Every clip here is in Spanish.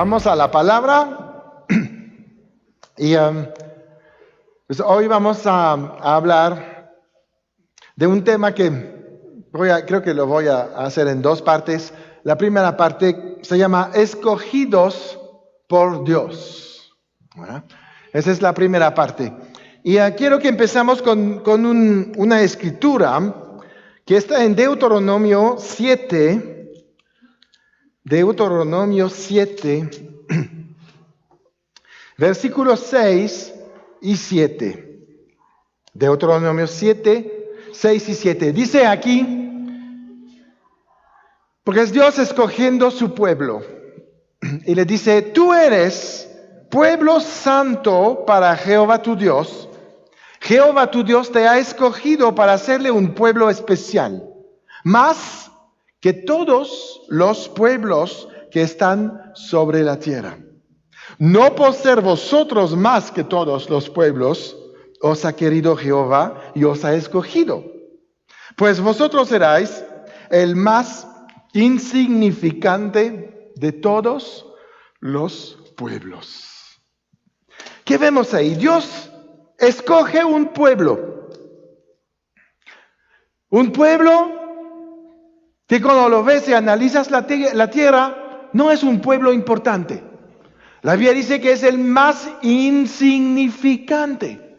Vamos a la palabra y pues hoy vamos a hablar de un tema que creo que lo voy a hacer en dos partes. La primera parte se llama Escogidos por Dios. ¿Verdad? Esa es la primera parte. Y quiero que empezamos con una escritura que está en Deuteronomio 7. Deuteronomio 7, versículos 6 y 7. Deuteronomio 7, 6 y 7. Dice aquí, porque es Dios escogiendo su pueblo. Y le dice, tú eres pueblo santo para Jehová tu Dios. Jehová tu Dios te ha escogido para hacerle un pueblo especial, más que todos los pueblos que están sobre la tierra. No por ser vosotros más que todos los pueblos, os ha querido Jehová y os ha escogido. Pues vosotros seráis el más insignificante de todos los pueblos. ¿Qué vemos ahí? Dios escoge un pueblo. Un pueblo que cuando lo ves y analizas la tierra, no es un pueblo importante. La Biblia dice que es el más insignificante.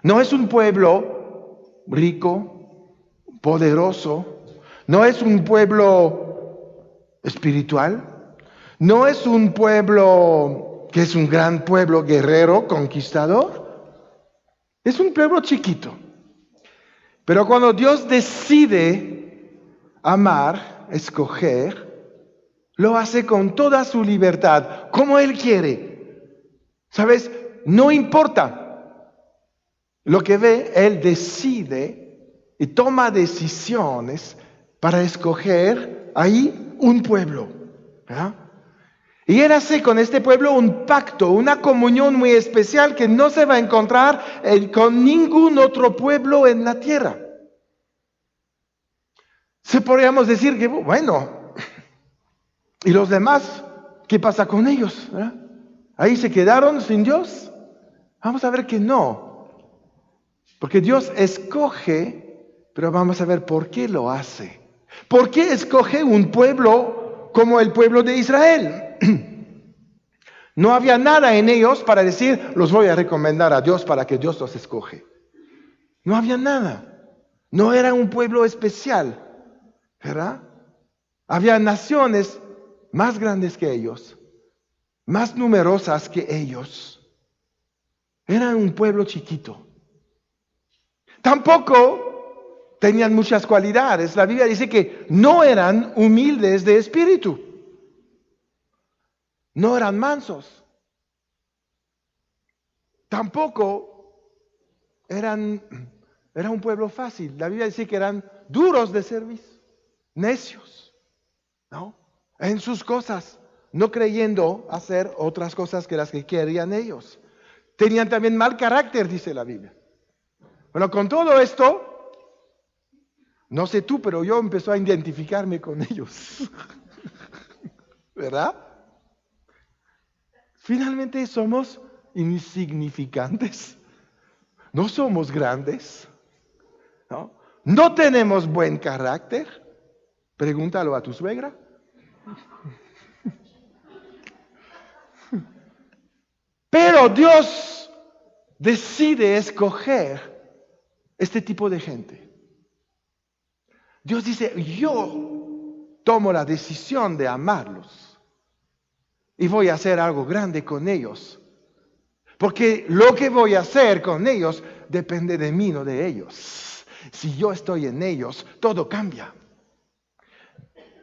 No es un pueblo rico, poderoso. No es un pueblo espiritual. No es un pueblo que es un gran pueblo guerrero, conquistador. Es un pueblo chiquito. Pero cuando Dios decide amar, escoger, lo hace con toda su libertad, como Él quiere. ¿Sabes? No importa lo que ve, Él decide y toma decisiones para escoger ahí un pueblo. ¿Verdad? Y Él hace con este pueblo un pacto, una comunión muy especial que no se va a encontrar con ningún otro pueblo en la tierra. Si podríamos decir que, bueno, ¿y los demás? ¿Qué pasa con ellos? ¿Verdad? ¿Ahí se quedaron sin Dios? Vamos a ver que no. Porque Dios escoge, pero vamos a ver por qué lo hace. ¿Por qué escoge un pueblo como el pueblo de Israel? No había nada en ellos para decir, los voy a recomendar a Dios para que Dios los escoge. No había nada. No era un pueblo especial. ¿Verdad? Había naciones más grandes que ellos, más numerosas que ellos. Eran un pueblo chiquito. Tampoco tenían muchas cualidades. La Biblia dice que no eran humildes de espíritu. No eran mansos. Tampoco era un pueblo fácil. La Biblia dice que eran duros de servicio. Necios, ¿no? En sus cosas, no creyendo hacer otras cosas que las que querían ellos. Tenían también mal carácter, dice la Biblia. Bueno, con todo esto, no sé tú, pero yo empecé a identificarme con ellos. ¿Verdad? Finalmente somos insignificantes. No somos grandes. ¿No? No tenemos buen carácter. Pregúntalo a tu suegra. Pero Dios decide escoger este tipo de gente. Dios dice, yo tomo la decisión de amarlos y voy a hacer algo grande con ellos. Porque lo que voy a hacer con ellos depende de mí, no de ellos. Si yo estoy en ellos, todo cambia.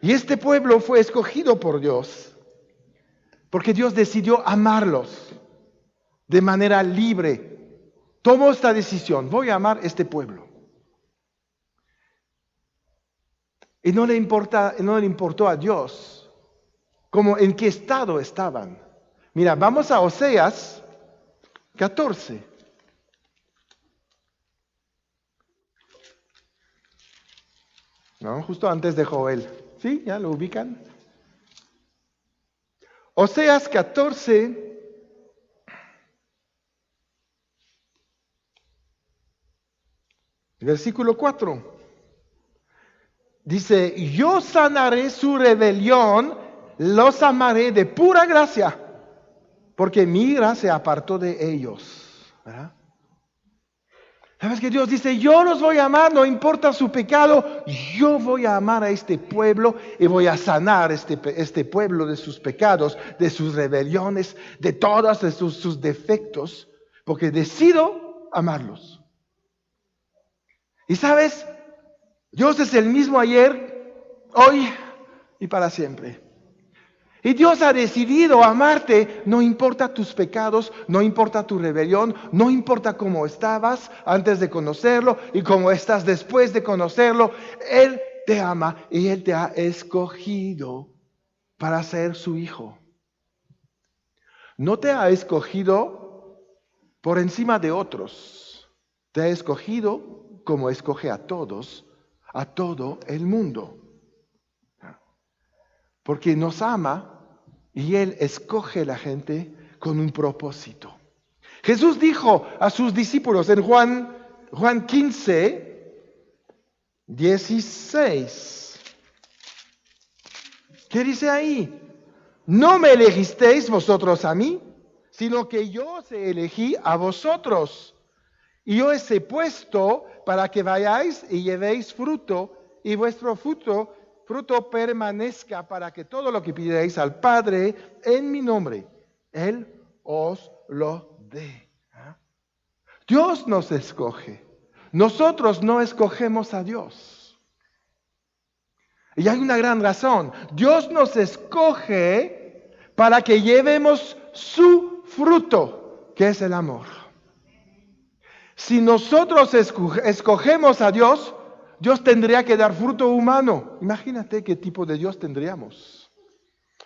Y este pueblo fue escogido por Dios porque Dios decidió amarlos de manera libre. Tomó esta decisión, voy a amar este pueblo. Y no le importó a Dios como en qué estado estaban. Mira, vamos a Oseas 14. ¿No? Justo antes de Joel. ¿Sí? ¿Ya lo ubican? Oseas 14, versículo 4. Dice, yo sanaré su rebelión, los amaré de pura gracia, porque mi ira se apartó de ellos. ¿Verdad? ¿Sabes que Dios dice, yo los voy a amar, no importa su pecado, yo voy a amar a este pueblo y voy a sanar este pueblo de sus pecados, de sus rebeliones, de todos sus defectos, porque decido amarlos. Y sabes, Dios es el mismo ayer, hoy y para siempre. Y Dios ha decidido amarte, no importa tus pecados, no importa tu rebelión, no importa cómo estabas antes de conocerlo y cómo estás después de conocerlo. Él te ama y Él te ha escogido para ser su hijo. No te ha escogido por encima de otros. Te ha escogido como escoge a todos, a todo el mundo. Porque nos ama. Y Él escoge la gente con un propósito. Jesús dijo a sus discípulos en Juan 15, 16. ¿Qué dice ahí? No me elegisteis vosotros a mí, sino que yo os elegí a vosotros. Y yo os he puesto para que vayáis y llevéis fruto, y vuestro fruto permanezca, para que todo lo que pidáis al Padre en mi nombre, Él os lo dé. Dios nos escoge. Nosotros no escogemos a Dios. Y hay una gran razón. Dios nos escoge para que llevemos su fruto, que es el amor. Si nosotros escogemos a Dios, Dios tendría que dar fruto humano. Imagínate qué tipo de Dios tendríamos.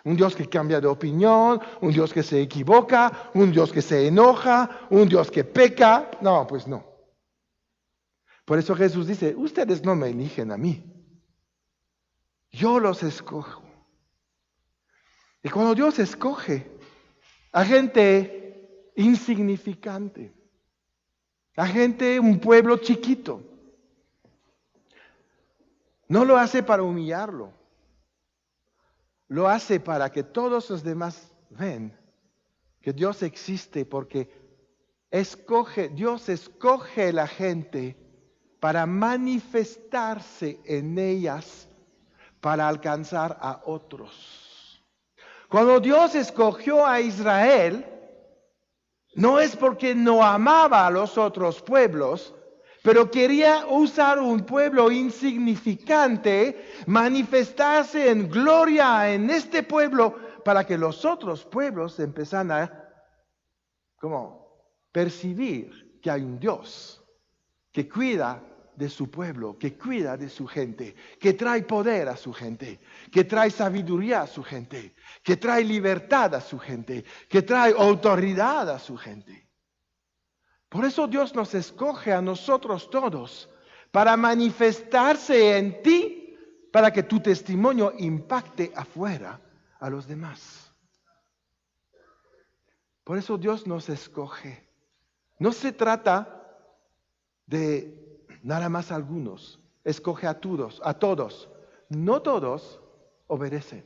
Un Dios que cambia de opinión, un Dios que se equivoca, un Dios que se enoja, un Dios que peca. No, pues no. Por eso Jesús dice, ustedes no me eligen a mí. Yo los escojo. Y cuando Dios escoge a gente insignificante, a gente, un pueblo chiquito, no lo hace para humillarlo. Lo hace para que todos los demás vean que Dios existe, porque Dios escoge la gente para manifestarse en ellas, para alcanzar a otros. Cuando Dios escogió a Israel, no es porque no amaba a los otros pueblos, pero quería usar un pueblo insignificante, manifestarse en gloria en este pueblo, para que los otros pueblos empezaran a percibir que hay un Dios que cuida de su pueblo, que cuida de su gente, que trae poder a su gente, que trae sabiduría a su gente, que trae libertad a su gente, que trae autoridad a su gente. Por eso Dios nos escoge a nosotros todos para manifestarse en ti, para que tu testimonio impacte afuera a los demás. Por eso Dios nos escoge. No se trata de nada más algunos. Escoge a todos. No todos obedecen.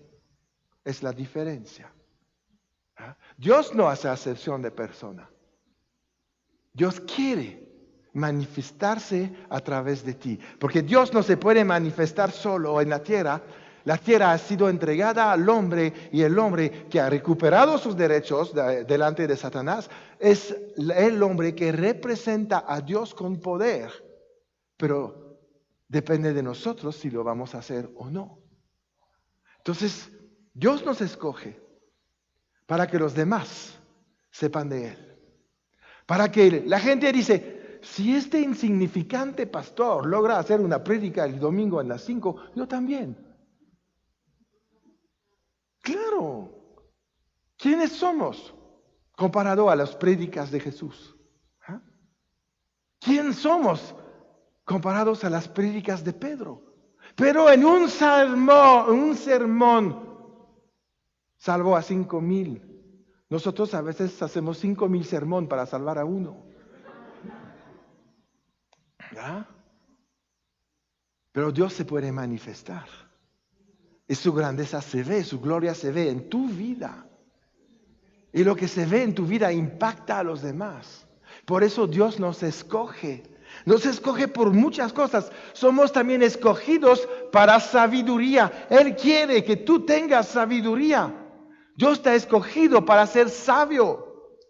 Es la diferencia. Dios no hace acepción de persona. Dios quiere manifestarse a través de ti, porque Dios no se puede manifestar solo en la tierra. La tierra ha sido entregada al hombre, y el hombre que ha recuperado sus derechos delante de Satanás es el hombre que representa a Dios con poder, pero depende de nosotros si lo vamos a hacer o no. Entonces, Dios nos escoge para que los demás sepan de Él. Para que la gente dice, si este insignificante pastor logra hacer una prédica el domingo a las 5, yo también. Claro. ¿Quiénes somos comparado a las prédicas de Jesús? ¿Quién somos comparados a las prédicas de Pedro? Pero en un sermón Salvó a 5,000. Nosotros a veces hacemos 5,000 sermón para salvar a uno. ¿Ya? Pero Dios se puede manifestar. Y su grandeza se ve, su gloria se ve en tu vida. Y lo que se ve en tu vida impacta a los demás. Por eso Dios nos escoge. Nos escoge por muchas cosas. Somos también escogidos para sabiduría. Él quiere que tú tengas sabiduría. Dios te ha escogido para ser sabio.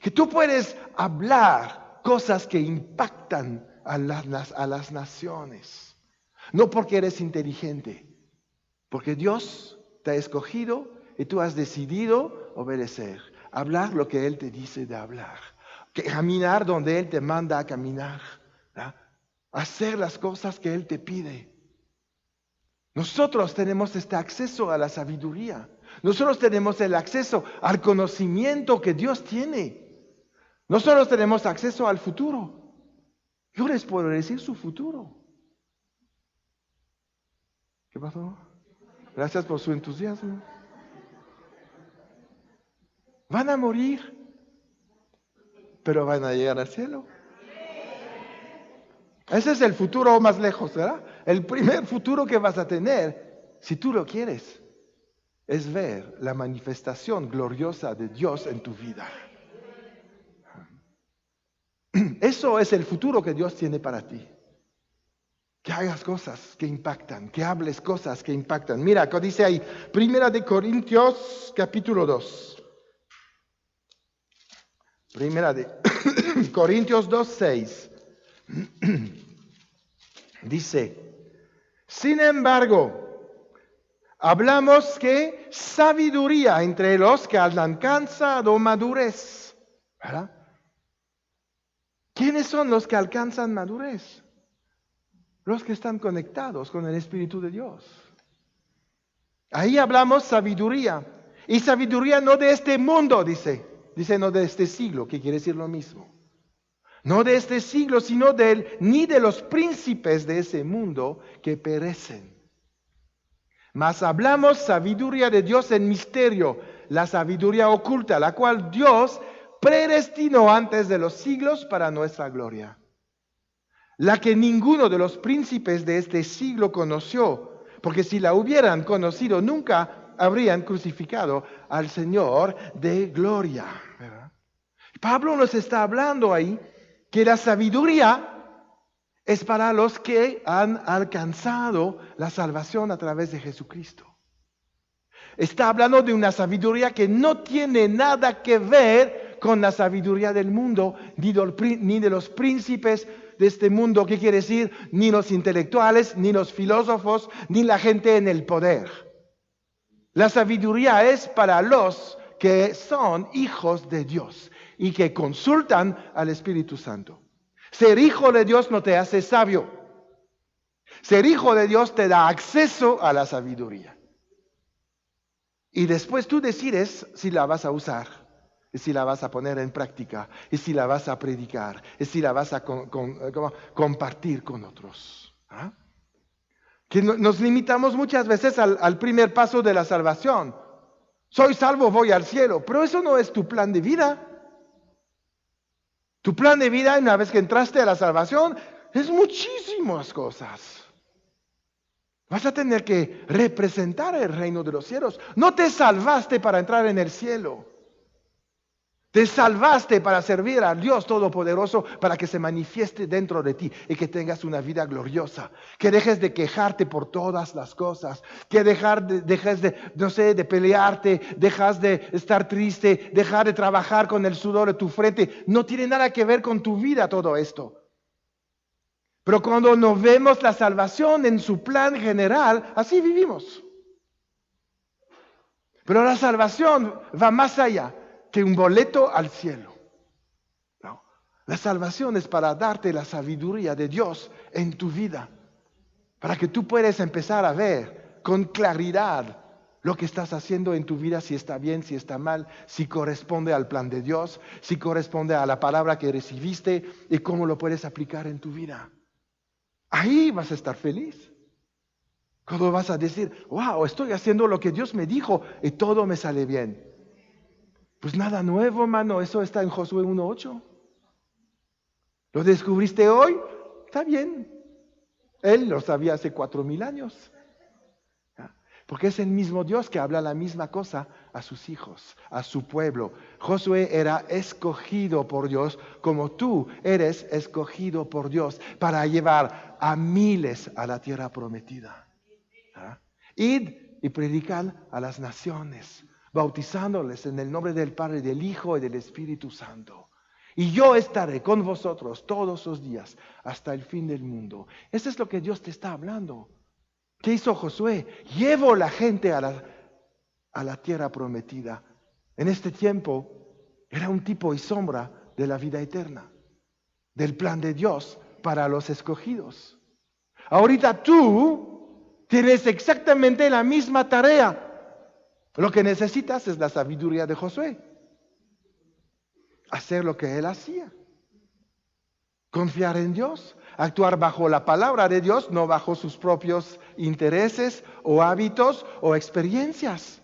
Que tú puedes hablar cosas que impactan a las naciones. No porque eres inteligente, porque Dios te ha escogido y tú has decidido obedecer. Hablar lo que Él te dice de hablar. Caminar donde Él te manda a caminar. ¿Verdad? Hacer las cosas que Él te pide. Nosotros tenemos este acceso a la sabiduría. Nosotros tenemos el acceso al conocimiento que Dios tiene. Nosotros tenemos acceso al futuro. Yo les puedo decir su futuro. ¿Qué pasó? Gracias por su entusiasmo. Van a morir, pero van a llegar al cielo. Ese es el futuro más lejos, ¿verdad? El primer futuro que vas a tener, si tú lo quieres, es ver la manifestación gloriosa de Dios en tu vida. Eso es el futuro que Dios tiene para ti. Que hagas cosas que impactan, que hables cosas que impactan. Mira, dice ahí, 1 Corintios capítulo 2. 1 Corintios 2:6. Dice, sin embargo, hablamos que sabiduría entre los que han alcanzado madurez. ¿Verdad? ¿Quiénes son los que alcanzan madurez? Los que están conectados con el Espíritu de Dios. Ahí hablamos sabiduría. Y sabiduría no de este mundo, dice. Dice no de este siglo, que quiere decir lo mismo. No de este siglo, sino ni de los príncipes de ese mundo que perecen. Mas hablamos sabiduría de Dios en misterio, la sabiduría oculta, la cual Dios predestinó antes de los siglos para nuestra gloria. La que ninguno de los príncipes de este siglo conoció, porque si la hubieran conocido, nunca habrían crucificado al Señor de gloria. ¿Verdad? Pablo nos está hablando ahí que la sabiduría es para los que han alcanzado la salvación a través de Jesucristo. Está hablando de una sabiduría que no tiene nada que ver con la sabiduría del mundo, ni de los príncipes de este mundo. ¿Qué quiere decir? Ni los intelectuales, ni los filósofos, ni la gente en el poder. La sabiduría es para los que son hijos de Dios y que consultan al Espíritu Santo. Ser hijo de Dios no te hace sabio. Ser hijo de Dios te da acceso a la sabiduría. Y después tú decides si la vas a usar, y si la vas a poner en práctica, y si la vas a predicar, y si la vas a compartir con otros. ¿Ah? Que nos limitamos muchas veces al primer paso de la salvación. Soy salvo, voy al cielo. Pero eso no es tu plan de vida. Tu plan de vida, una vez que entraste a la salvación, es muchísimas cosas. Vas a tener que representar el reino de los cielos. No te salvaste para entrar en el cielo. Te salvaste para servir al Dios Todopoderoso, para que se manifieste dentro de ti y que tengas una vida gloriosa. Que dejes de quejarte por todas las cosas. Que dejes de pelearte, dejas de estar triste, dejar de trabajar con el sudor de tu frente. No tiene nada que ver con tu vida todo esto. Pero cuando no vemos la salvación en su plan general, así vivimos. Pero la salvación va más allá que un boleto al cielo. No. La salvación es para darte la sabiduría de Dios en tu vida, para que tú puedas empezar a ver con claridad lo que estás haciendo en tu vida, si está bien, si está mal, si corresponde al plan de Dios, si corresponde a la palabra que recibiste y cómo lo puedes aplicar en tu vida. Ahí vas a estar feliz. Cuando vas a decir, wow, estoy haciendo lo que Dios me dijo y todo me sale bien. Pues nada nuevo, hermano, eso está en Josué 1:8. ¿Lo descubriste hoy? Está bien. Él lo sabía hace 4,000 años. Porque es el mismo Dios que habla la misma cosa a sus hijos, a su pueblo. Josué era escogido por Dios como tú eres escogido por Dios para llevar a miles a la tierra prometida. Id y predicad a las naciones, bautizándoles en el nombre del Padre, del Hijo y del Espíritu Santo. Y yo estaré con vosotros todos los días hasta el fin del mundo. Eso es lo que Dios te está hablando. ¿Qué hizo Josué? Llevó la gente a la tierra prometida. En este tiempo era un tipo y sombra de la vida eterna, del plan de Dios para los escogidos. Ahorita tú tienes exactamente la misma tarea. Lo que necesitas es la sabiduría de Josué. Hacer lo que él hacía. Confiar en Dios, actuar bajo la palabra de Dios, no bajo sus propios intereses o hábitos o experiencias.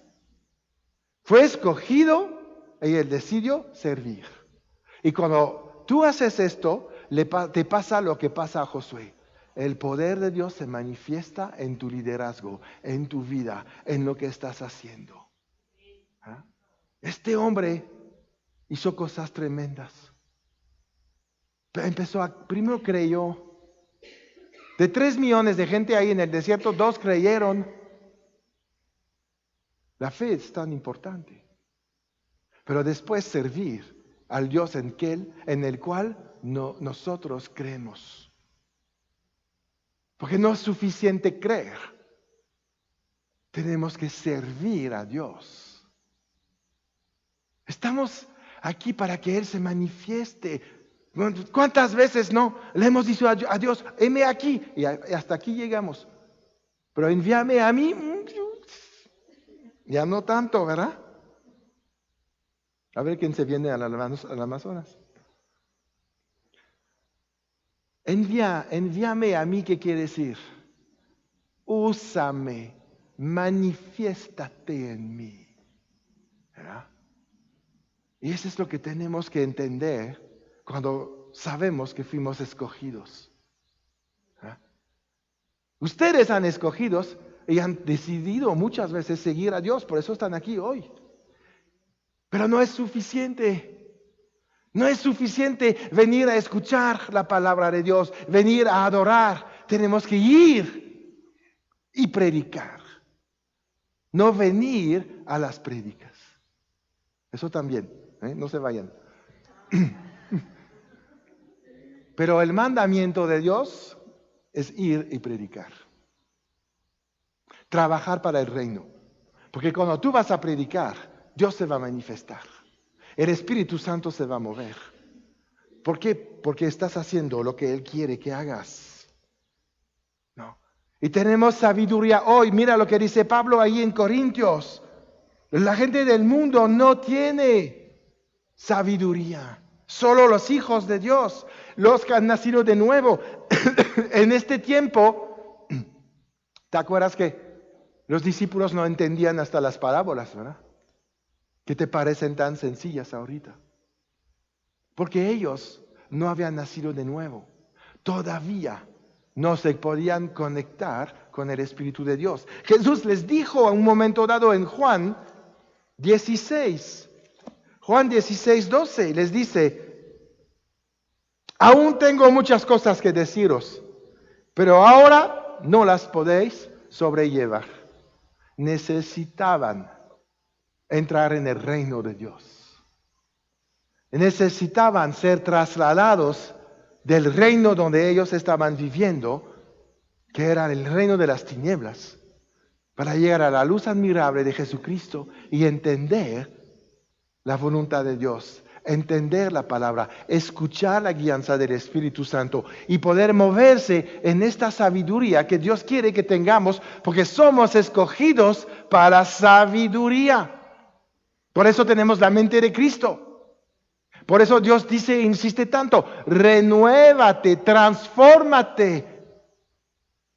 Fue escogido y él decidió servir. Y cuando tú haces esto, te pasa lo que pasa a Josué. El poder de Dios se manifiesta en tu liderazgo, en tu vida, en lo que estás haciendo. Este hombre hizo cosas tremendas. Primero creyó. De 3 millones de gente ahí en el desierto, 2 creyeron. La fe es tan importante. Pero después servir al Dios en el cual nosotros creemos. Porque no es suficiente creer. Tenemos que servir a Dios. Estamos aquí para que Él se manifieste. ¿Cuántas veces no le hemos dicho a Dios, heme aquí? Y hasta aquí llegamos. Pero envíame a mí. Ya no tanto, ¿verdad? A ver quién se viene al Amazonas. Envíame a mí, ¿qué quiere decir? Úsame, manifiéstate en mí. ¿Verdad? Y eso es lo que tenemos que entender cuando sabemos que fuimos escogidos. Ustedes han escogidos y han decidido muchas veces seguir a Dios, por eso están aquí hoy. Pero no es suficiente. No es suficiente venir a escuchar la palabra de Dios, venir a adorar. Tenemos que ir y predicar. No venir a las prédicas. Eso también, no se vayan. Pero el mandamiento de Dios es ir y predicar. Trabajar para el reino. Porque cuando tú vas a predicar, Dios se va a manifestar. El Espíritu Santo se va a mover. ¿Por qué? Porque estás haciendo lo que Él quiere que hagas. No. Y tenemos sabiduría hoy. Mira lo que dice Pablo ahí en Corintios. La gente del mundo no tiene sabiduría. Solo los hijos de Dios, los que han nacido de nuevo. En este tiempo, ¿te acuerdas que los discípulos no entendían hasta las parábolas, verdad? ¿Qué te parecen tan sencillas ahorita? Porque ellos no habían nacido de nuevo. Todavía no se podían conectar con el Espíritu de Dios. Jesús les dijo a un momento dado en Juan 16, Juan 16:12, les dice, aún tengo muchas cosas que deciros, pero ahora no las podéis sobrellevar. Necesitaban entrar en el reino de Dios. Necesitaban ser trasladados del reino donde ellos estaban viviendo, que era el reino de las tinieblas, para llegar a la luz admirable de Jesucristo y entender la voluntad de Dios, entender la palabra, escuchar la guianza del Espíritu Santo y poder moverse en esta sabiduría que Dios quiere que tengamos, porque somos escogidos para sabiduría. Por eso tenemos la mente de Cristo. Por eso Dios dice, insiste tanto, renuévate, transfórmate.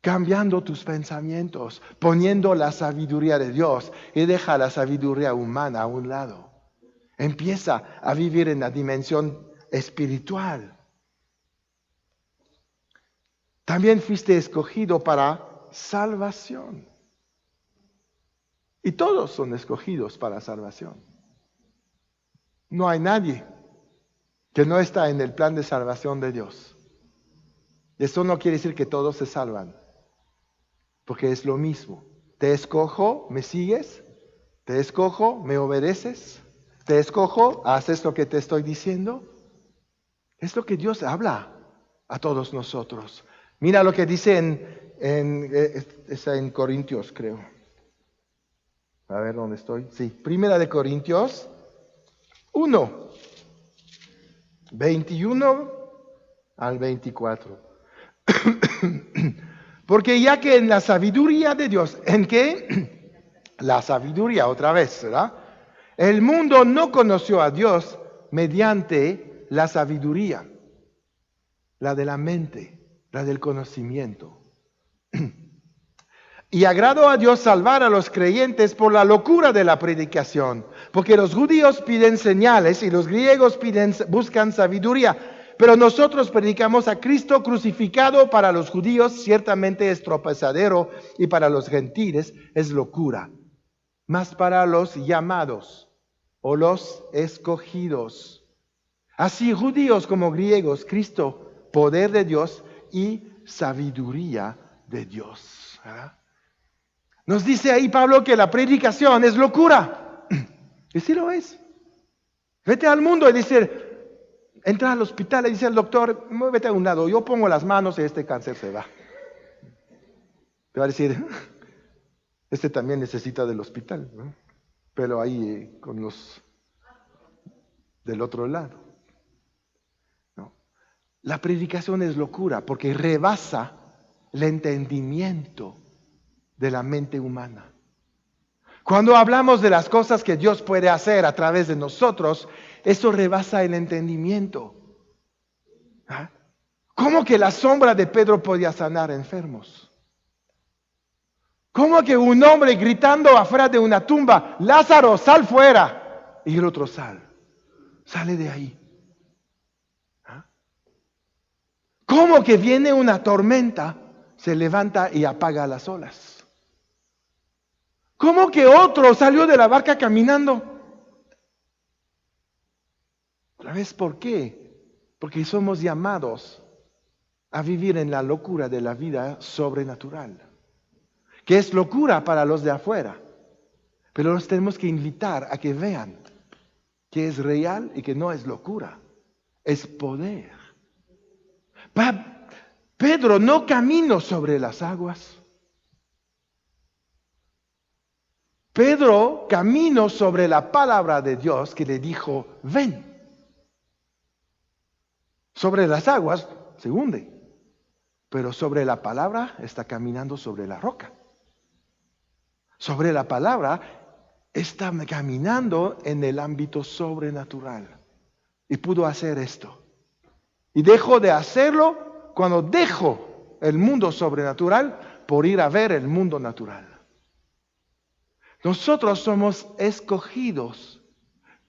cambiando tus pensamientos, poniendo la sabiduría de Dios y deja la sabiduría humana a un lado. Empieza a vivir en la dimensión espiritual. También fuiste escogido para salvación. Y todos son escogidos para salvación. No hay nadie que no está en el plan de salvación de Dios. Eso no quiere decir que todos se salvan, porque es lo mismo. Te escojo, me sigues. Te escojo, me obedeces. Te escojo, haces lo que te estoy diciendo. Es lo que Dios habla a todos nosotros. Mira lo que dice está en Corintios, creo. A ver, ¿dónde estoy? Sí, Primera de Corintios 1, 21 al 24. Porque ya que en la sabiduría de Dios, ¿en qué? La sabiduría, otra vez, ¿verdad? El mundo no conoció a Dios mediante la sabiduría, la de la mente, la del conocimiento. Y agradó a Dios salvar a los creyentes por la locura de la predicación, porque los judíos piden señales y los griegos buscan sabiduría, pero nosotros predicamos a Cristo crucificado. Para los judíos ciertamente es tropezadero y para los gentiles es locura, mas para los llamados o los escogidos, así judíos como griegos, Cristo, poder de Dios y sabiduría de Dios. ¿Ah? Nos dice ahí Pablo que la predicación es locura. Y sí lo es. Vete al mundo y dice, entra al hospital y dice al doctor, muévete a un lado, yo pongo las manos y este cáncer se va. Te va a decir, este también necesita del hospital, ¿no? Pero ahí con los del otro lado. ¿No? La predicación es locura porque rebasa el entendimiento de la mente humana. Cuando hablamos de las cosas que Dios puede hacer a través de nosotros, eso rebasa el entendimiento. ¿Ah? ¿Cómo que la sombra de Pedro podía sanar enfermos? ¿Cómo que un hombre gritando afuera de una tumba, Lázaro, sal fuera? Y el otro sale de ahí. ¿Ah? ¿Cómo que viene una tormenta, se levanta y apaga las olas? ¿Cómo que otro salió de la barca caminando? ¿Sabes por qué? Porque somos llamados a vivir en la locura de la vida sobrenatural, que es locura para los de afuera, pero los tenemos que invitar a que vean que es real y que no es locura, es poder. Pedro no caminó sobre las aguas. Pedro caminó sobre la palabra de Dios que le dijo, ven. Sobre las aguas se hunde, pero sobre la palabra está caminando sobre la roca. Sobre la palabra está caminando en el ámbito sobrenatural. Y pudo hacer esto. Y dejó de hacerlo cuando dejó el mundo sobrenatural por ir a ver el mundo natural. Nosotros somos escogidos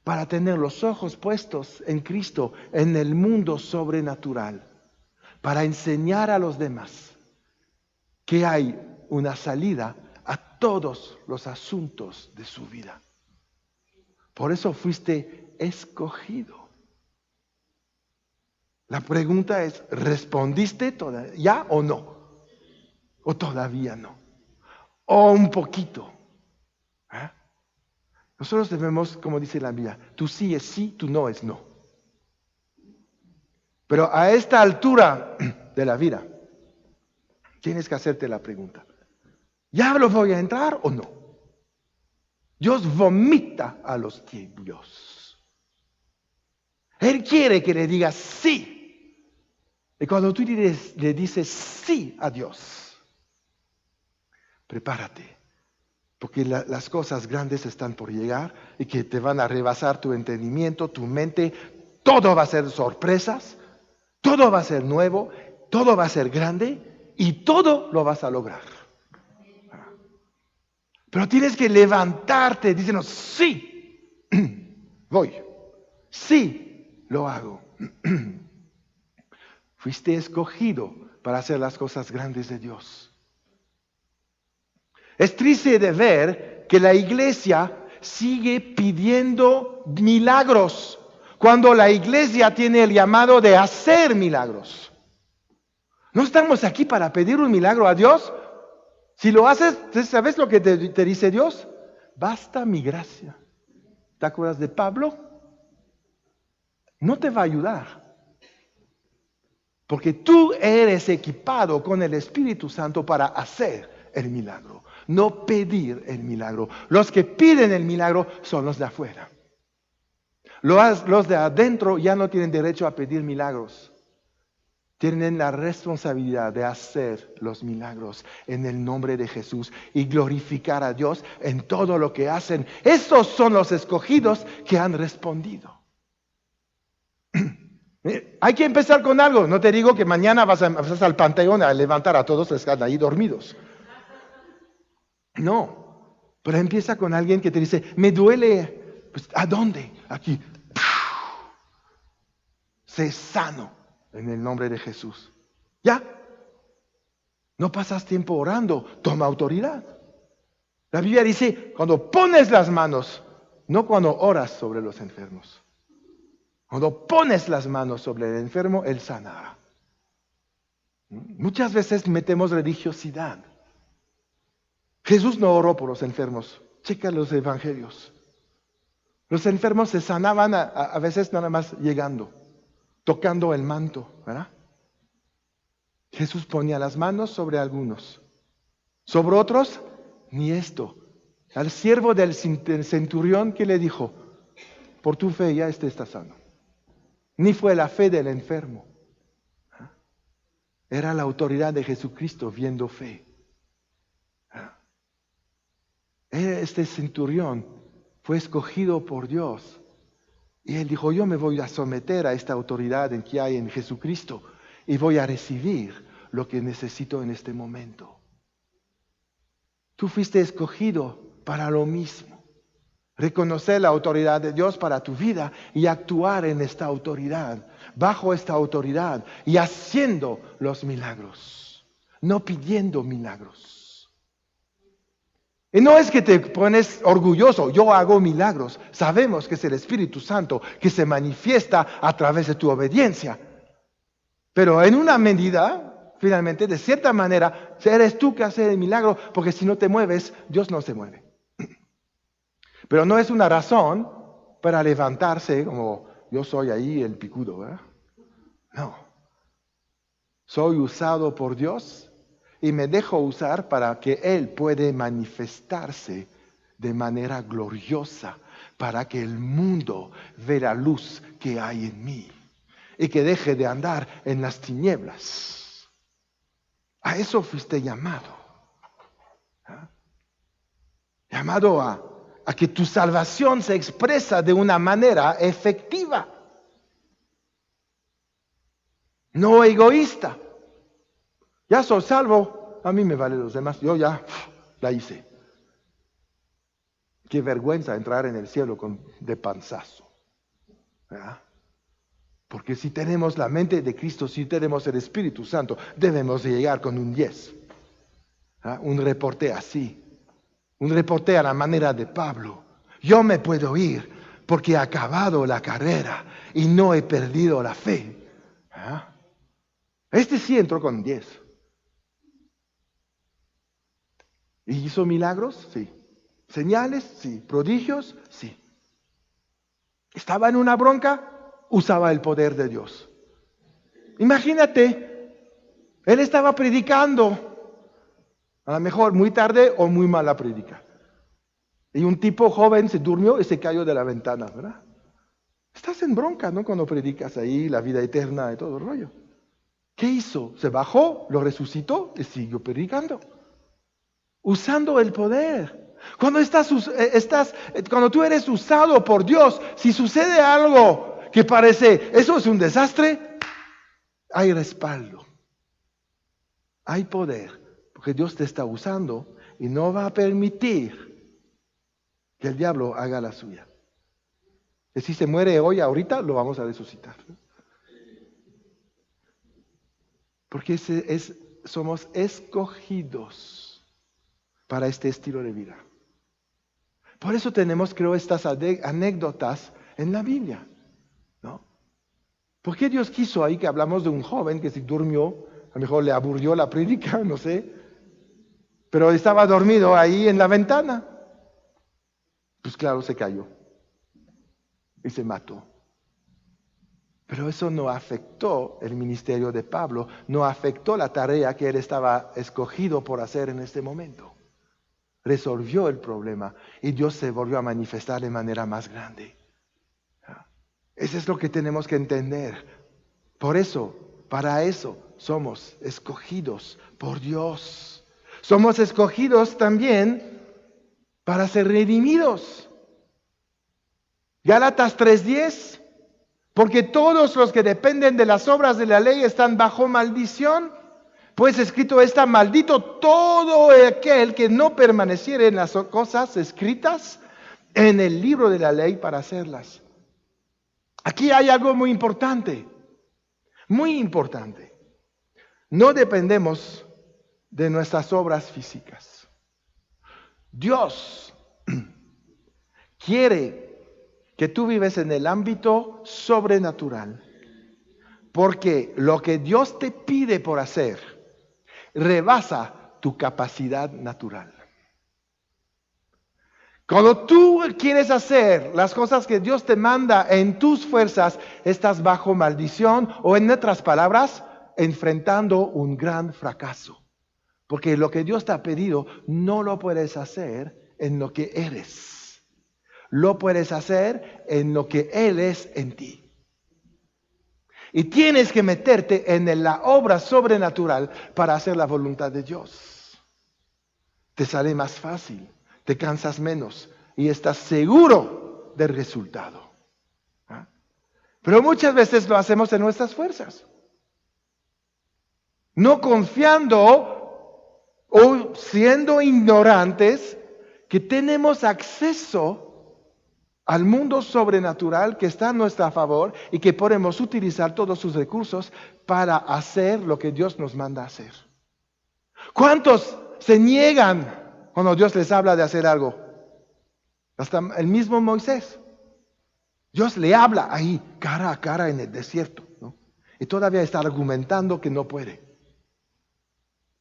para tener los ojos puestos en Cristo, en el mundo sobrenatural, para enseñar a los demás que hay una salida a todos los asuntos de su vida. Por eso fuiste escogido. La pregunta es, ¿respondiste ya o no? ¿O todavía no? ¿O un poquito? ¿Eh? Nosotros debemos, como dice la Biblia, tu sí es sí, tu no es no. Pero a esta altura de la vida, tienes que hacerte la pregunta, ¿ya lo voy a entrar o no? Dios vomita a los tibios. Él quiere que le digas sí. Y cuando tú le dices sí a Dios, prepárate. Porque las cosas grandes están por llegar y que te van a rebasar tu entendimiento, tu mente. Todo va a ser sorpresas, todo va a ser nuevo, todo va a ser grande y todo lo vas a lograr. Pero tienes que levantarte diciendo, sí, voy, sí, lo hago. Fuiste escogido para hacer las cosas grandes de Dios. Es triste de ver que la iglesia sigue pidiendo milagros cuando la iglesia tiene el llamado de hacer milagros. No estamos aquí para pedir un milagro a Dios. Si lo haces, ¿sabes lo que te dice Dios? Basta mi gracia. ¿Te acuerdas de Pablo? No te va a ayudar. Porque tú eres equipado con el Espíritu Santo para hacer el milagro, no pedir el milagro. Los que piden el milagro son los de afuera. Los de adentro ya no tienen derecho a pedir milagros. Tienen la responsabilidad de hacer los milagros en el nombre de Jesús y glorificar a Dios en todo lo que hacen. Esos son los escogidos que han respondido. Hay que empezar con algo. No te digo que mañana vas al panteón a levantar a todos los que están ahí dormidos. No, pero empieza con alguien que te dice, me duele. Pues, ¿a dónde? Aquí. Sé sano. En el nombre de Jesús. ¿Ya? No pasas tiempo orando, toma autoridad. La Biblia dice, cuando pones las manos, no cuando oras sobre los enfermos. Cuando pones las manos sobre el enfermo, él sanará. Muchas veces metemos religiosidad. Jesús no oró por los enfermos. Checa los evangelios. Los enfermos se sanaban a veces nada más llegando. Tocando el manto, ¿verdad? Jesús ponía las manos sobre algunos. Sobre otros, ni esto. Al siervo del centurión, ¿qué le dijo? Por tu fe ya está sano. Ni fue la fe del enfermo. Era la autoridad de Jesucristo viendo fe. Este centurión fue escogido por Dios. Y él dijo, yo me voy a someter a esta autoridad que hay en Jesucristo y voy a recibir lo que necesito en este momento. Tú fuiste escogido para lo mismo. Reconocer la autoridad de Dios para tu vida y actuar en esta autoridad, bajo esta autoridad y haciendo los milagros, no pidiendo milagros. Y no es que te pones orgulloso, yo hago milagros. Sabemos que es el Espíritu Santo que se manifiesta a través de tu obediencia. Pero en una medida, finalmente, de cierta manera, eres tú que haces el milagro, porque si no te mueves, Dios no se mueve. Pero no es una razón para levantarse como yo soy ahí el picudo, ¿verdad? No. Soy usado por Dios. Y me dejo usar para que Él pueda manifestarse de manera gloriosa, para que el mundo vea la luz que hay en mí y que deje de andar en las tinieblas. A eso fuiste llamado. Llamado a que tu salvación se expresa de una manera efectiva, no egoísta. Ya soy salvo, a mí me vale los demás, yo ya la hice. Qué vergüenza entrar en el cielo de panzazo. ¿Verdad? Porque si tenemos la mente de Cristo, si tenemos el Espíritu Santo, debemos llegar con un 10. ¿Verdad? Un reporte así. Un reporte a la manera de Pablo. Yo me puedo ir porque he acabado la carrera y no he perdido la fe. ¿Verdad? Este sí entró con 10. ¿Y hizo milagros? Sí. ¿Señales? Sí. ¿Prodigios? Sí. ¿Estaba en una bronca? Usaba el poder de Dios. Imagínate, él estaba predicando, a lo mejor muy tarde o muy mala predica. Y un tipo joven se durmió y se cayó de la ventana, ¿verdad? Estás en bronca, ¿no? Cuando predicas ahí la vida eterna y todo el rollo. ¿Qué hizo? Se bajó, lo resucitó y siguió predicando. Usando el poder. Cuando tú eres usado por Dios, si sucede algo que parece, eso es un desastre, hay respaldo. Hay poder, porque Dios te está usando y no va a permitir que el diablo haga la suya. Que si se muere hoy, ahorita, lo vamos a resucitar. Porque somos escogidos para este estilo de vida. Por eso tenemos, creo, estas anécdotas en la Biblia, ¿no? ¿Por qué Dios quiso ahí que hablamos de un joven que se durmió? A lo mejor le aburrió la prédica, no sé. Pero estaba dormido ahí en la ventana. Pues claro, se cayó. Y se mató. Pero eso no afectó el ministerio de Pablo, no afectó la tarea que él estaba escogido por hacer en este momento. Resolvió el problema y Dios se volvió a manifestar de manera más grande. Eso es lo que tenemos que entender. Por eso, para eso, somos escogidos por Dios. Somos escogidos también para ser redimidos. Gálatas 3:10. Porque todos los que dependen de las obras de la ley están bajo maldición. Pues escrito está: maldito todo aquel que no permaneciere en las cosas escritas en el libro de la ley para hacerlas. Aquí hay algo muy importante. Muy importante. No dependemos de nuestras obras físicas. Dios quiere que tú vives en el ámbito sobrenatural, porque lo que Dios te pide por hacer rebasa tu capacidad natural. Cuando tú quieres hacer las cosas que Dios te manda en tus fuerzas, estás bajo maldición, o en otras palabras, enfrentando un gran fracaso. Porque lo que Dios te ha pedido no lo puedes hacer en lo que eres. Lo puedes hacer en lo que Él es en ti. Y tienes que meterte en la obra sobrenatural para hacer la voluntad de Dios. Te sale más fácil, te cansas menos y estás seguro del resultado. ¿Ah? Pero muchas veces lo hacemos en nuestras fuerzas. No confiando o siendo ignorantes que tenemos acceso al mundo sobrenatural que está a nuestro favor y que podemos utilizar todos sus recursos para hacer lo que Dios nos manda hacer. ¿Cuántos se niegan cuando Dios les habla de hacer algo? Hasta el mismo Moisés. Dios le habla ahí, cara a cara en el desierto, ¿no? Y todavía está argumentando que no puede.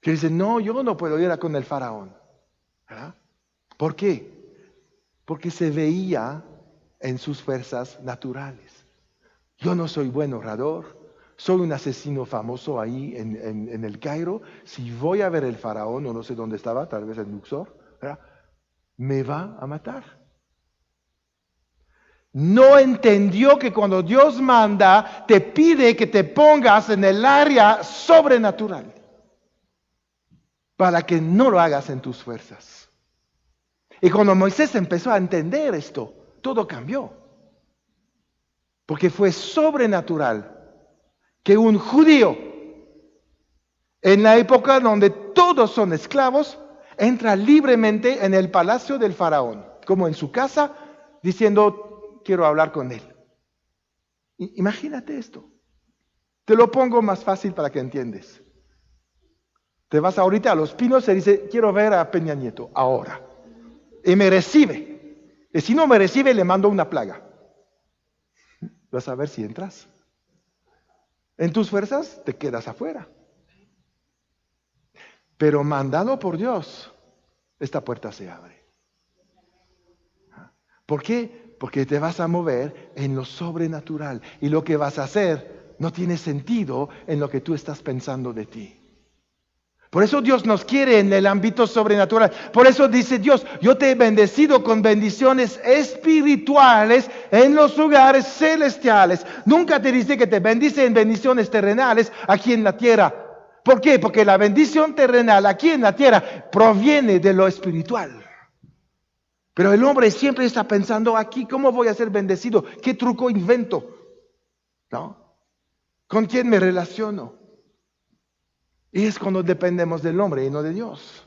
Que dice: no, yo no puedo ir con el faraón. ¿Verdad? ¿Por qué? Porque se veía en sus fuerzas naturales. Yo no soy buen orador, soy un asesino famoso ahí en el Cairo. Si voy a ver el faraón, o no sé dónde estaba, tal vez en Luxor, ¿verdad?, me va a matar. No entendió que cuando Dios manda, te pide que te pongas en el área sobrenatural, para que no lo hagas en tus fuerzas. Y cuando Moisés empezó a entender esto, todo cambió. Porque fue sobrenatural que un judío, en la época donde todos son esclavos, entra libremente en el palacio del faraón, como en su casa, diciendo: quiero hablar con él. Imagínate esto. Te lo pongo más fácil para que entiendas. Te vas ahorita a Los Pinos y dice: quiero ver a Peña Nieto ahora. Y me recibe. Y si no me recibe, le mando una plaga. Vas a ver si entras. En tus fuerzas te quedas afuera. Pero mandado por Dios, esta puerta se abre. ¿Por qué? Porque te vas a mover en lo sobrenatural. Y lo que vas a hacer no tiene sentido en lo que tú estás pensando de ti. Por eso Dios nos quiere en el ámbito sobrenatural. Por eso dice Dios: yo te he bendecido con bendiciones espirituales en los lugares celestiales. Nunca te dice que te bendice en bendiciones terrenales aquí en la tierra. ¿Por qué? Porque la bendición terrenal aquí en la tierra proviene de lo espiritual. Pero el hombre siempre está pensando: aquí, ¿cómo voy a ser bendecido? ¿Qué truco invento? ¿No? ¿Con quién me relaciono? Y es cuando dependemos del hombre y no de Dios.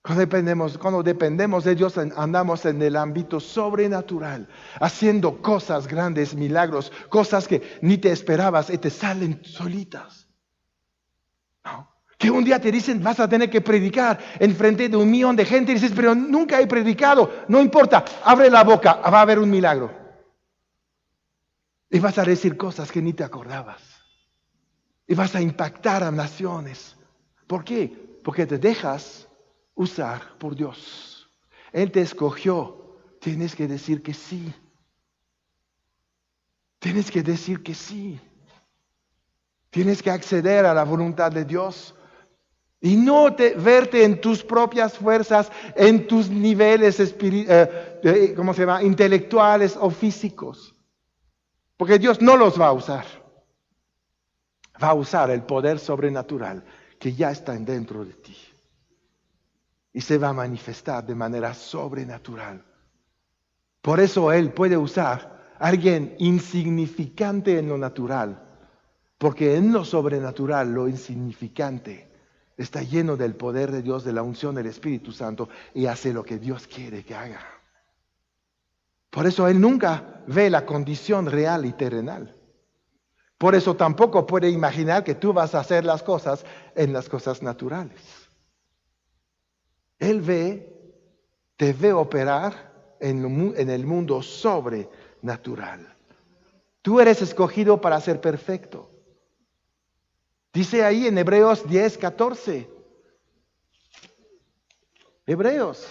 Cuando dependemos de Dios, andamos en el ámbito sobrenatural, haciendo cosas grandes, milagros, cosas que ni te esperabas y te salen solitas. ¿No? Que un día te dicen, vas a tener que predicar en frente de 1,000,000 de gente y dices, pero nunca he predicado. No importa, abre la boca, va a haber un milagro. Y vas a decir cosas que ni te acordabas. Y vas a impactar a naciones. ¿Por qué? Porque te dejas usar por Dios. Él te escogió. Tienes que decir que sí. Tienes que decir que sí. Tienes que acceder a la voluntad de Dios. Y no verte en tus propias fuerzas, en tus niveles intelectuales o físicos. Porque Dios no los va a usar. Va a usar el poder sobrenatural que ya está dentro de ti. Y se va a manifestar de manera sobrenatural. Por eso Él puede usar a alguien insignificante en lo natural. Porque en lo sobrenatural, lo insignificante está lleno del poder de Dios, de la unción del Espíritu Santo y hace lo que Dios quiere que haga. Por eso Él nunca ve la condición real y terrenal. Por eso tampoco puede imaginar que tú vas a hacer las cosas en las cosas naturales. Él te ve operar en el mundo sobrenatural. Tú eres escogido para ser perfecto. Dice ahí en Hebreos 10:14. Hebreos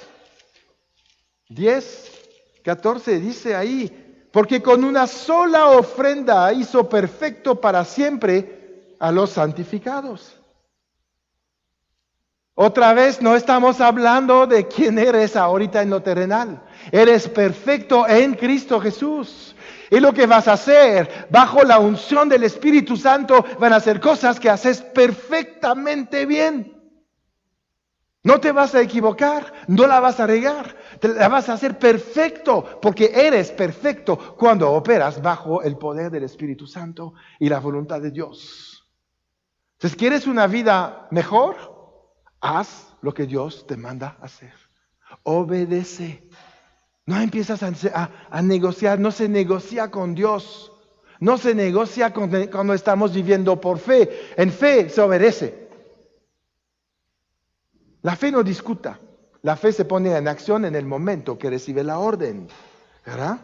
10:14 dice ahí, porque con una sola ofrenda hizo perfecto para siempre a los santificados. Otra vez no estamos hablando de quién eres ahorita en lo terrenal. Eres perfecto en Cristo Jesús. Y lo que vas a hacer bajo la unción del Espíritu Santo van a ser cosas que haces perfectamente bien. No te vas a equivocar, no la vas a regar, la vas a hacer perfecto, porque eres perfecto cuando operas bajo el poder del Espíritu Santo y la voluntad de Dios. Entonces, ¿quieres una vida mejor? Haz lo que Dios te manda hacer. Obedece. No empiezas a negociar, no se negocia con Dios. No se negocia cuando estamos viviendo por fe. En fe se obedece. La fe no discuta. La fe se pone en acción en el momento que recibe la orden. ¿Verdad?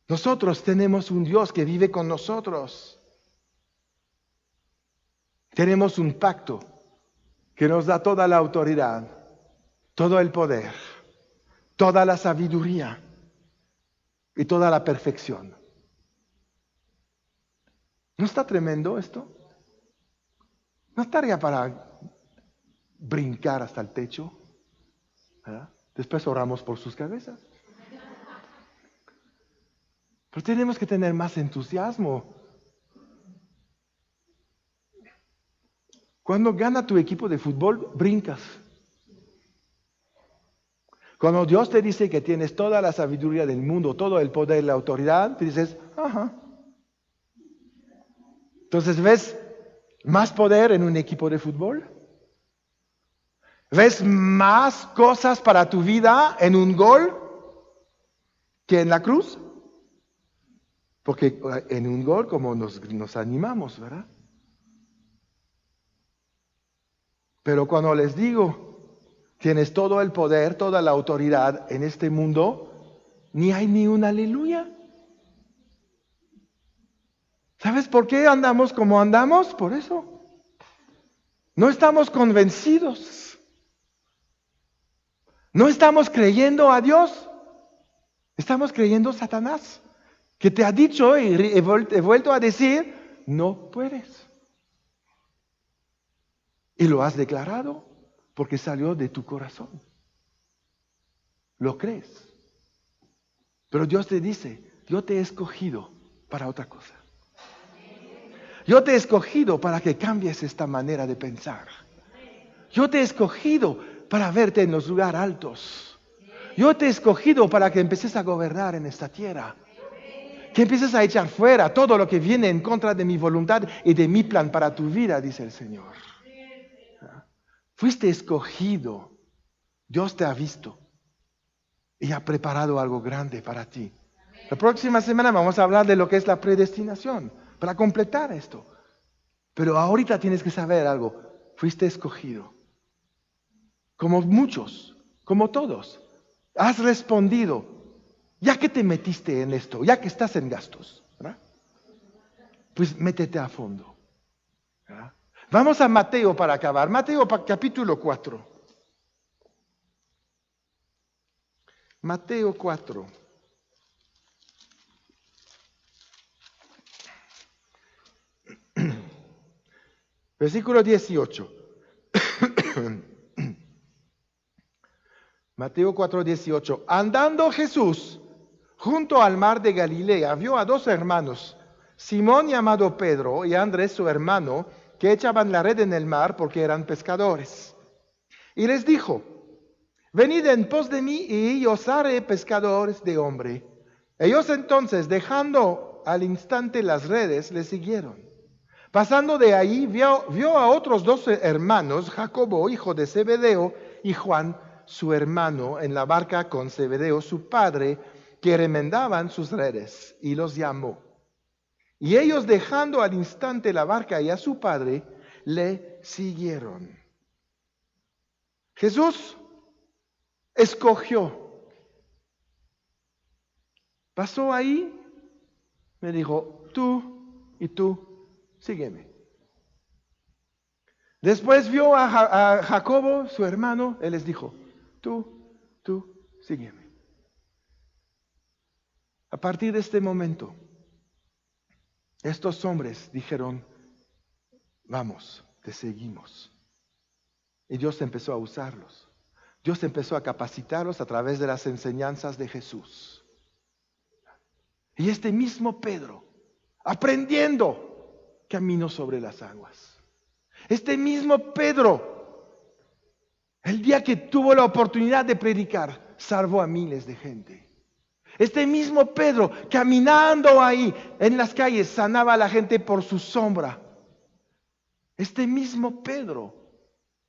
Nosotros tenemos un Dios que vive con nosotros. Tenemos un pacto que nos da toda la autoridad, todo el poder, toda la sabiduría y toda la perfección. ¿No está tremendo esto? ¿No estaría para brincar hasta el techo? ¿Verdad? Después oramos por sus cabezas. Pero tenemos que tener más entusiasmo. Cuando gana tu equipo de fútbol, brincas. Cuando Dios te dice que tienes toda la sabiduría del mundo, todo el poder y la autoridad, te dices, ajá. Entonces, ¿ves más poder en un equipo de fútbol? ¿Ves más cosas para tu vida en un gol que en la cruz? Porque en un gol como nos animamos, ¿verdad? Pero cuando les digo, tienes todo el poder, toda la autoridad en este mundo, ni hay ni un aleluya. ¿Sabes por qué andamos como andamos? Por eso. No estamos convencidos. No estamos creyendo a Dios. Estamos creyendo a Satanás, que te ha dicho y he vuelto a decir, no puedes. Y lo has declarado porque salió de tu corazón. Lo crees. Pero Dios te dice, yo te he escogido para otra cosa. Yo te he escogido para que cambies esta manera de pensar. Yo te he escogido para verte en los lugares altos. Yo te he escogido para que empieces a gobernar en esta tierra. Que empieces a echar fuera todo lo que viene en contra de mi voluntad y de mi plan para tu vida, dice el Señor. Fuiste escogido. Dios te ha visto y ha preparado algo grande para ti. La próxima semana vamos a hablar de lo que es la predestinación, para completar esto. Pero ahorita tienes que saber algo. Fuiste escogido. Como muchos, como todos. Has respondido. Ya que te metiste en esto, ya que estás en gastos, ¿verdad? Pues métete a fondo, ¿verdad? Vamos a Mateo para acabar. Mateo capítulo 4. Mateo 4. Versículo 18. Mateo 4, 18. Andando Jesús junto al mar de Galilea, vio a dos hermanos, Simón llamado Pedro y Andrés su hermano, que echaban la red en el mar porque eran pescadores. Y les dijo: venid en pos de mí y os haré pescadores de hombre. Ellos entonces, dejando al instante las redes, le siguieron. Pasando de ahí, vio a otros dos hermanos, Jacobo, hijo de Zebedeo, y Juan, su hermano, en la barca con Zebedeo, su padre, que remendaban sus redes, y los llamó. Y ellos, dejando al instante la barca y a su padre, le siguieron. Jesús escogió. Pasó ahí, me dijo: tú y tú, sígueme. Después vio a Jacobo, su hermano, él les dijo: tú, sígueme. A partir de este momento, estos hombres dijeron: vamos, te seguimos. Y Dios empezó a usarlos. Dios empezó a capacitarlos a través de las enseñanzas de Jesús. Y este mismo Pedro, aprendiendo, caminó sobre las aguas. Este mismo Pedro, el día que tuvo la oportunidad de predicar, salvó a miles de gente. Este mismo Pedro, caminando ahí en las calles, sanaba a la gente por su sombra. Este mismo Pedro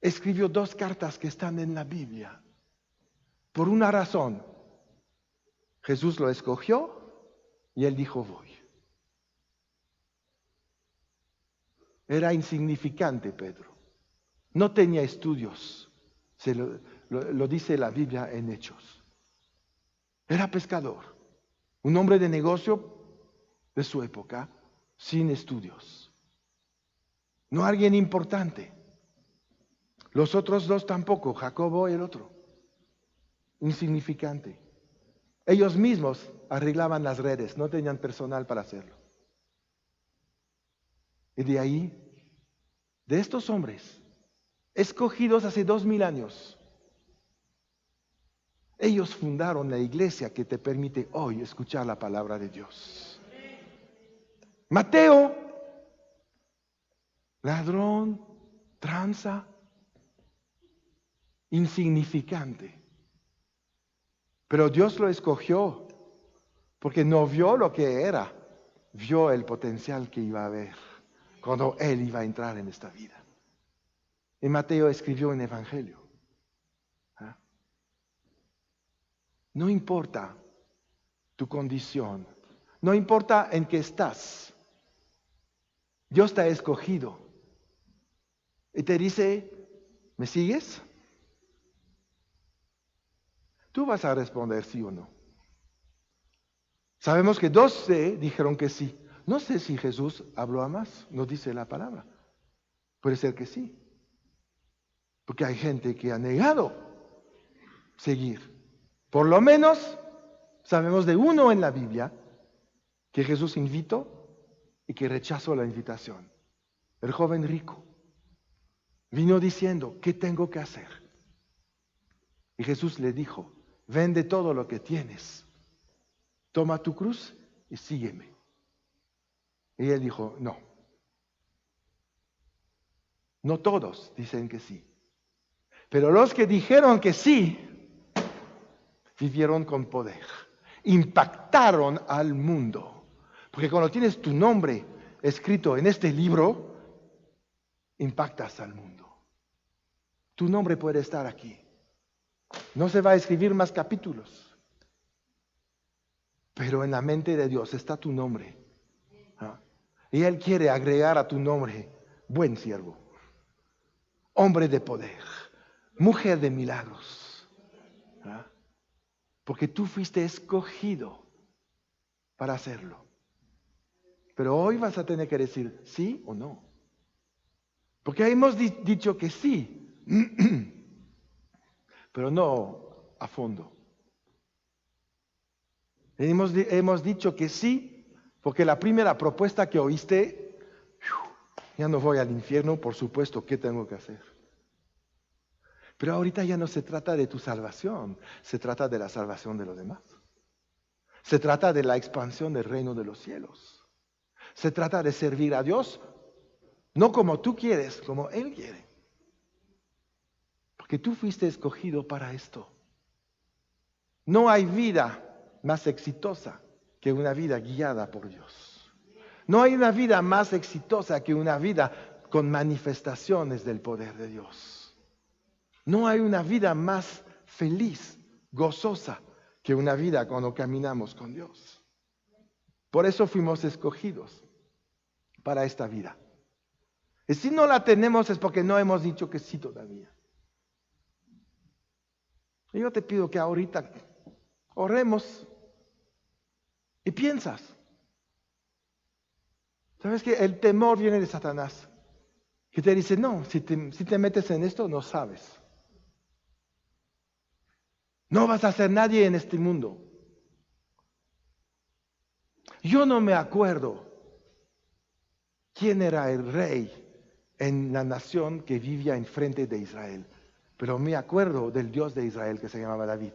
escribió 2 cartas que están en la Biblia. Por una razón. Jesús lo escogió y él dijo: voy. Era insignificante Pedro. No tenía estudios. Lo dice la Biblia en Hechos. Era pescador, un hombre de negocio de su época, sin estudios. No alguien importante. Los otros dos tampoco, Jacobo y el otro. Insignificante. Ellos mismos arreglaban las redes, no tenían personal para hacerlo. Y de ahí, de estos hombres, escogidos hace 2000 años, ellos fundaron la iglesia que te permite hoy escuchar la palabra de Dios. Mateo, ladrón, tranza, insignificante. Pero Dios lo escogió porque no vio lo que era, vio el potencial que iba a haber cuando él iba a entrar en esta vida. Y Mateo escribió un evangelio. No importa tu condición, no importa en qué estás, Dios te ha escogido y te dice: ¿me sigues? Tú vas a responder sí o no. Sabemos que 12 dijeron que sí. No sé si Jesús habló a más, no dice la palabra. Puede ser que sí, porque hay gente que ha negado seguir. Por lo menos sabemos de uno en la Biblia que Jesús invitó y que rechazó la invitación. El joven rico vino diciendo: ¿qué tengo que hacer? Y Jesús le dijo: vende todo lo que tienes, toma tu cruz y sígueme. Y él dijo: no. No todos dicen que sí, pero los que dijeron que sí, vivieron con poder, impactaron al mundo, Porque cuando tienes tu nombre escrito en este libro, impactas al mundo. Tu nombre puede estar aquí. No se va a escribir más capítulos, pero en la mente de Dios está tu nombre. ¿Ah? Y Él quiere agregar a tu nombre buen siervo, hombre de poder, mujer de milagros. ¿Ah? Porque tú fuiste escogido para hacerlo. Pero hoy vas a tener que decir sí o no. Porque hemos dicho que sí, pero no a fondo. Hemos dicho que sí, porque la primera propuesta que oíste, ya no voy al infierno, por supuesto, ¿qué tengo que hacer? Pero ahorita ya no se trata de tu salvación, se trata de la salvación de los demás. Se trata de la expansión del reino de los cielos. Se trata de servir a Dios, no como tú quieres, como Él quiere. Porque tú fuiste escogido para esto. No hay vida más exitosa que una vida guiada por Dios. No hay una vida más exitosa que una vida con manifestaciones del poder de Dios. No hay una vida más feliz, gozosa, que una vida cuando caminamos con Dios. Por eso fuimos escogidos para esta vida. Y si no la tenemos es porque no hemos dicho que sí todavía. Y yo te pido que ahorita oremos y piensas. ¿Sabes qué? El temor viene de Satanás, que te dice, no, si te metes en esto, no sabes. No vas a ser nadie en este mundo. Yo no me acuerdo quién era el rey en la nación que vivía enfrente de Israel, pero me acuerdo del Dios de Israel que se llamaba David.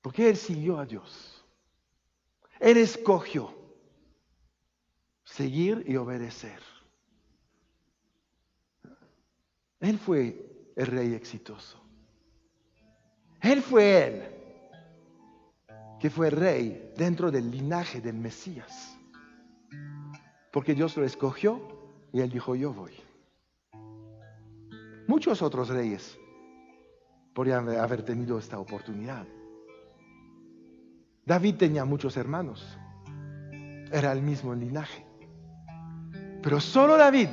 Porque él siguió a Dios. Él escogió seguir y obedecer. Él fue el rey exitoso. Él fue él que fue rey dentro del linaje del Mesías. Porque Dios lo escogió y él dijo, yo voy. Muchos otros reyes podrían haber tenido esta oportunidad. David tenía muchos hermanos. Era el mismo linaje. Pero solo David,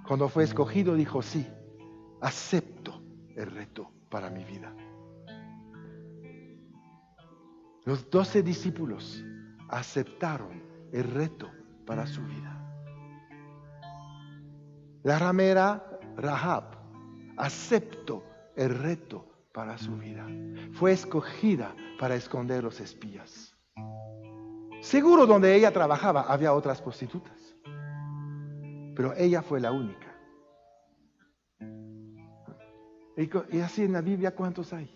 cuando fue escogido, dijo, sí, acepto el reto para mi vida. Los 12 discípulos aceptaron el reto para su vida. La ramera Rahab aceptó el reto para su vida. Fue escogida para esconder los espías. Seguro donde ella trabajaba había otras prostitutas, pero ella fue la única. Y así en la Biblia, ¿cuántos hay?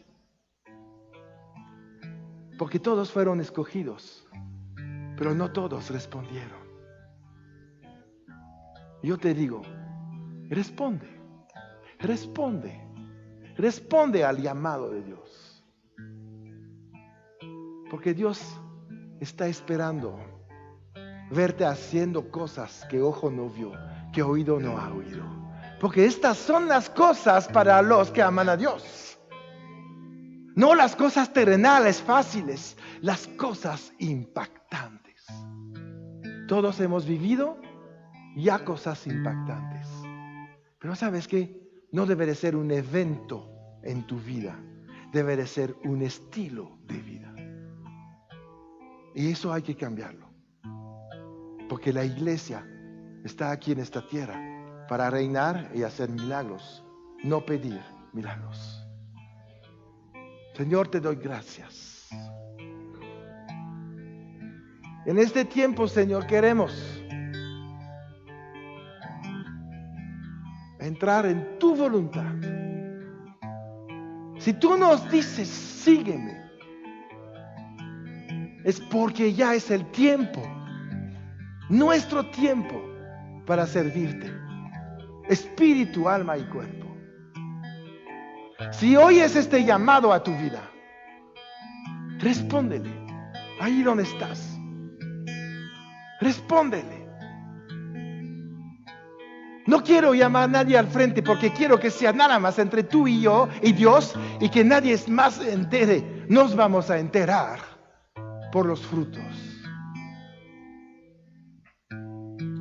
Porque todos fueron escogidos, pero no todos respondieron. Yo te digo, responde al llamado de Dios. Porque Dios está esperando verte haciendo cosas que ojo no vio, que oído no ha oído. Porque estas son las cosas para los que aman a Dios. No las cosas terrenales fáciles, las cosas impactantes. Todos hemos vivido ya cosas impactantes. Pero ¿sabes qué? No debe de ser un evento en tu vida. Debe de ser un estilo de vida. Y eso hay que cambiarlo. Porque la iglesia está aquí en esta tierra para reinar y hacer milagros, no pedir milagros. Señor, te doy gracias. En este tiempo, Señor, queremos entrar en tu voluntad. Si tú nos dices, sígueme, es porque ya es el tiempo, nuestro tiempo para servirte, espíritu, alma y cuerpo. Si oyes este llamado a tu vida, respóndele. Ahí donde estás. Respóndele. No quiero llamar a nadie al frente porque quiero que sea nada más entre tú y yo y Dios y que nadie más se entere. Nos vamos a enterar por los frutos.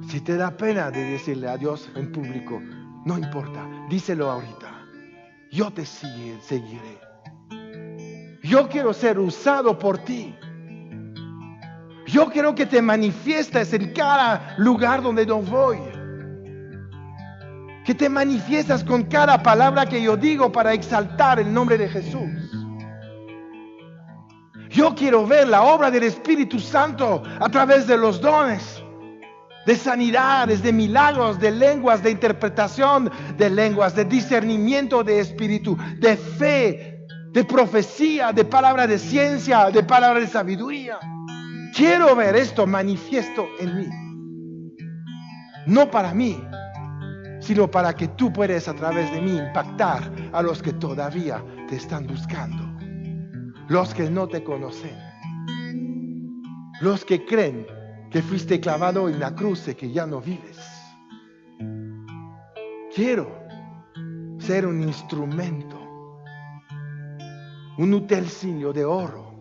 Si te da pena de decirle a Dios en público, no importa, díselo ahorita. Yo te seguiré. Yo quiero ser usado por ti. Yo quiero que te manifiestes en cada lugar donde yo voy. Que te manifiestas con cada palabra que yo digo para exaltar el nombre de Jesús. Yo quiero ver la obra del Espíritu Santo a través de los dones, de sanidades, de milagros, de lenguas, de interpretación de lenguas, de discernimiento de espíritu, de fe, de profecía, de palabra de ciencia, de palabra de sabiduría. Quiero ver esto manifiesto en mí. No para mí, sino para que tú puedas a través de mí impactar a los que todavía te están buscando, los que no te conocen, los que creen que fuiste clavado en la cruz y que ya no vives. Quiero ser un instrumento, un utensilio de oro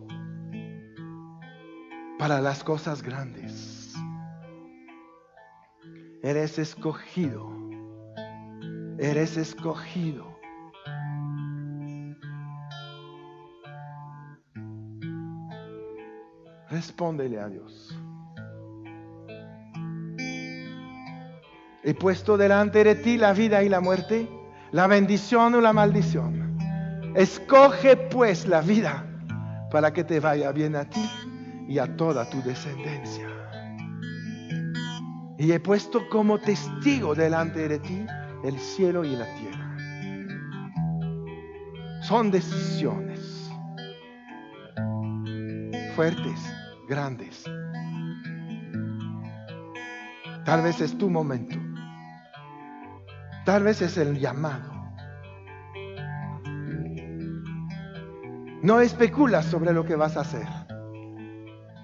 para las cosas grandes. Eres escogido. Eres escogido. Respóndele a Dios. He puesto delante de ti la vida y la muerte, la bendición o la maldición. Escoge pues la vida para que te vaya bien a ti y a toda tu descendencia. Y he puesto como testigo delante de ti el cielo y la tierra. Son decisiones fuertes, grandes. Tal vez es tu momento. Tal vez es el llamado. No especulas sobre lo que vas a hacer.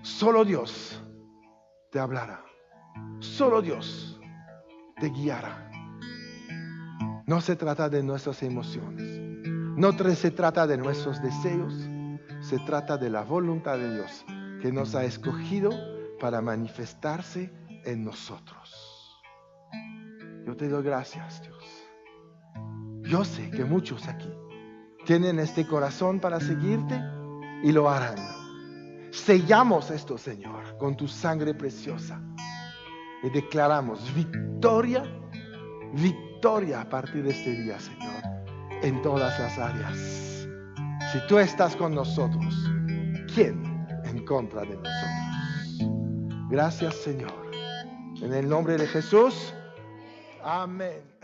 Solo Dios te hablará. Solo Dios te guiará. No se trata de nuestras emociones. No se trata de nuestros deseos. Se trata de la voluntad de Dios que nos ha escogido para manifestarse en nosotros. Yo te doy gracias, Dios. Yo sé que muchos aquí tienen este corazón para seguirte y lo harán. Sellamos esto, Señor, con tu sangre preciosa y declaramos victoria, victoria a partir de este día, Señor, en todas las áreas. Si tú estás con nosotros, ¿quién en contra de nosotros? Gracias, Señor. En el nombre de Jesús. Amén.